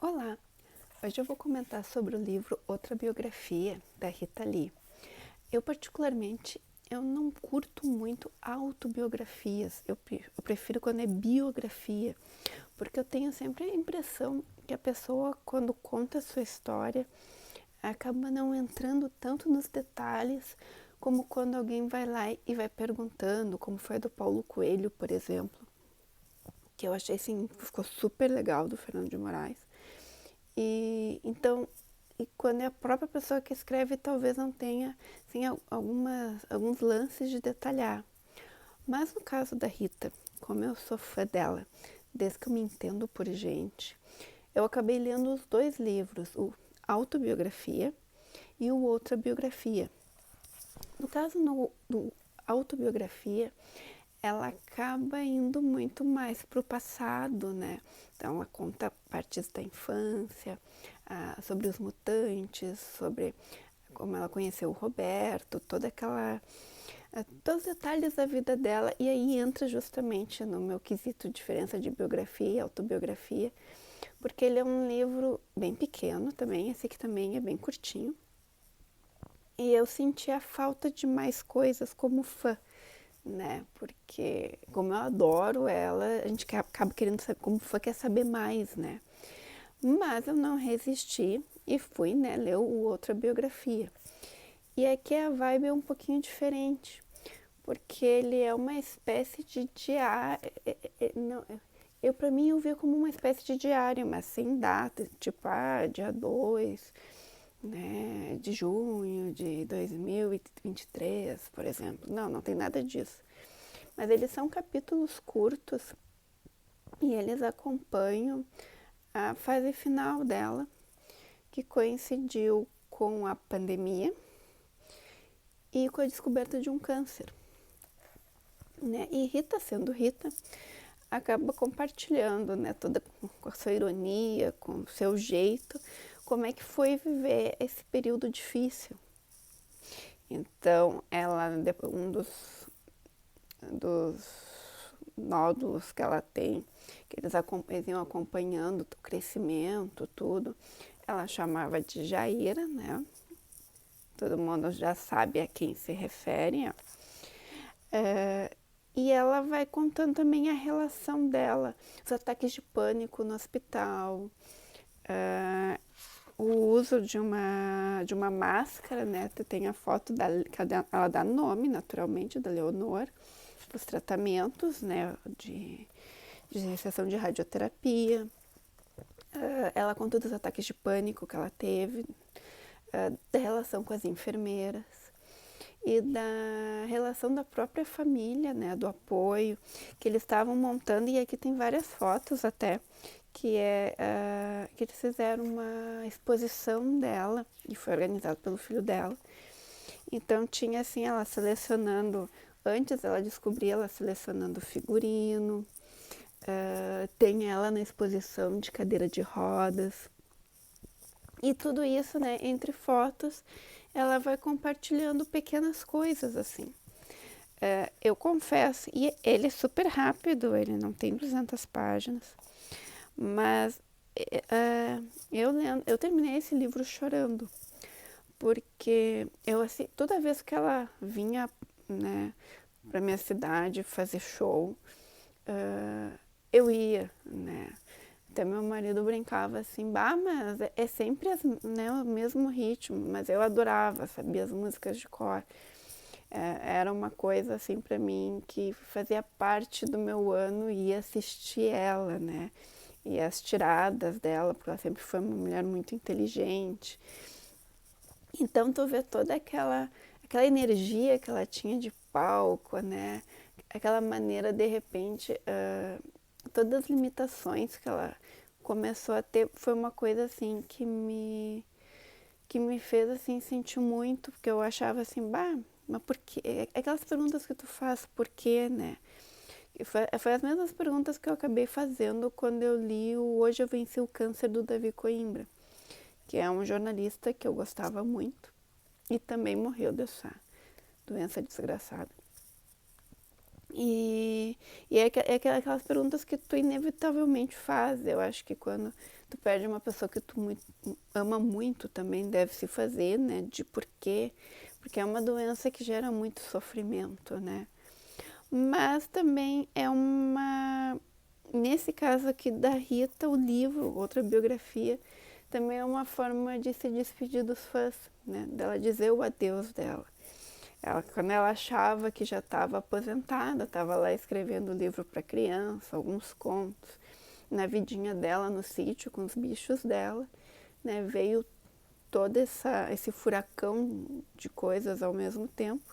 Olá! Hoje eu vou comentar sobre o livro Outra Biografia, da Rita Lee. Eu não curto muito autobiografias, eu prefiro quando é biografia, porque eu tenho sempre a impressão que a pessoa, quando conta a sua história, acaba não entrando tanto nos detalhes como quando alguém vai lá e vai perguntando, como foi a do Paulo Coelho, por exemplo, que eu achei assim, ficou super legal, do Fernando de Moraes. E quando é a própria pessoa que escreve, talvez não tenha assim, alguns lances de detalhar. Mas no caso da Rita, como eu sou fã dela, desde que eu me entendo por gente, eu acabei lendo os dois livros, o Autobiografia e o Outra Biografia. No caso do Autobiografia, ela acaba indo muito mais para o passado, né? Então ela conta partes da infância, sobre os mutantes, sobre como ela conheceu o Roberto, todos os detalhes da vida dela, e aí entra justamente no meu quesito diferença de biografia e autobiografia, porque ele é um livro bem pequeno também, esse aqui também é bem curtinho, e eu senti a falta de mais coisas como fã, né? Porque como eu adoro ela, a gente acaba querendo saber, como fã quer saber mais, né? Mas eu não resisti e fui, né, ler outra biografia. E aqui a vibe é um pouquinho diferente, porque ele é uma espécie de diário. Para mim, eu via como uma espécie de diário, mas sem data, tipo, dia 2, né, de junho de 2023, por exemplo. Não, não tem nada disso. Mas eles são capítulos curtos e eles acompanham a fase final dela, que coincidiu com a pandemia e com a descoberta de um câncer, né? E Rita, sendo Rita, acaba compartilhando, né, toda com a sua ironia, com o seu jeito, como é que foi viver esse período difícil. Então, um dos nódulos que ela tem, que eles iam acompanhando o crescimento, tudo, ela chamava de Jaira, né? Todo mundo já sabe a quem se refere. E ela vai contando também a relação dela, os ataques de pânico no hospital, o uso de uma máscara, né? Tem a foto que ela dá nome, naturalmente, da Leonor, os tratamentos, né, de sessão de radioterapia. Ela conta dos ataques de pânico que ela teve, da relação com as enfermeiras e da relação da própria família, né, do apoio que eles estavam montando. E aqui tem várias fotos até, que eles fizeram uma exposição dela e foi organizado pelo filho dela. Então tinha assim, ela selecionando, antes ela descobria ela selecionando figurino, tem ela na exposição de cadeira de rodas. E tudo isso, né, entre fotos, ela vai compartilhando pequenas coisas, assim. Eu confesso, e ele é super rápido, ele não tem 200 páginas, mas eu terminei esse livro chorando, porque assim, toda vez que ela vinha, né, para minha cidade fazer show, eu ia, né? Até meu marido brincava assim, mas é sempre né, o mesmo ritmo, mas eu adorava, sabia as músicas de cor. Era uma coisa assim para mim que fazia parte do meu ano e assistir ela, né? E as tiradas dela, porque ela sempre foi uma mulher muito inteligente. Então tu vê toda aquela energia que ela tinha de palco, né? Aquela maneira, de repente, todas as limitações que ela começou a ter, foi uma coisa assim que me fez assim sentir muito, porque eu achava assim, mas por quê? Aquelas perguntas que tu faz, por quê, né? E foi as mesmas perguntas que eu acabei fazendo quando eu li o Hoje Eu Venci o Câncer, do Davi Coimbra, que é um jornalista que eu gostava muito e também morreu dessa doença desgraçada. E, e é aquelas perguntas que tu inevitavelmente faz. Eu acho que quando tu perde uma pessoa que tu ama muito, também deve se fazer, né? De por quê? Porque é uma doença que gera muito sofrimento, né? Mas também é uma... Nesse caso aqui da Rita, o livro, outra biografia, também é uma forma de se despedir dos fãs, né? Dela dizer o adeus dela. Ela, quando ela achava que já estava aposentada, estava lá escrevendo livro para criança, alguns contos, na vidinha dela no sítio com os bichos dela, né? Veio todo esse furacão de coisas ao mesmo tempo.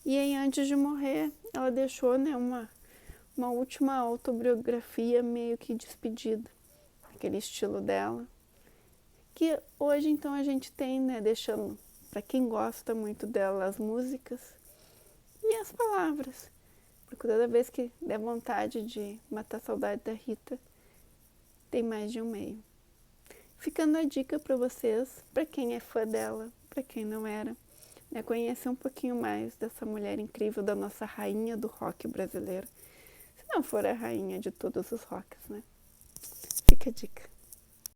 E aí, antes de morrer, ela deixou, né, uma última autobiografia meio que despedida, aquele estilo dela, que hoje então a gente tem, né, deixando para quem gosta muito dela as músicas e as palavras, porque toda vez que der vontade de matar a saudade da Rita, tem mais de um meio. Ficando a dica para vocês, para quem é fã dela, para quem não era, né, conhecer um pouquinho mais dessa mulher incrível, da nossa rainha do rock brasileiro, se não for a rainha de todos os rocks, né? Fica a dica.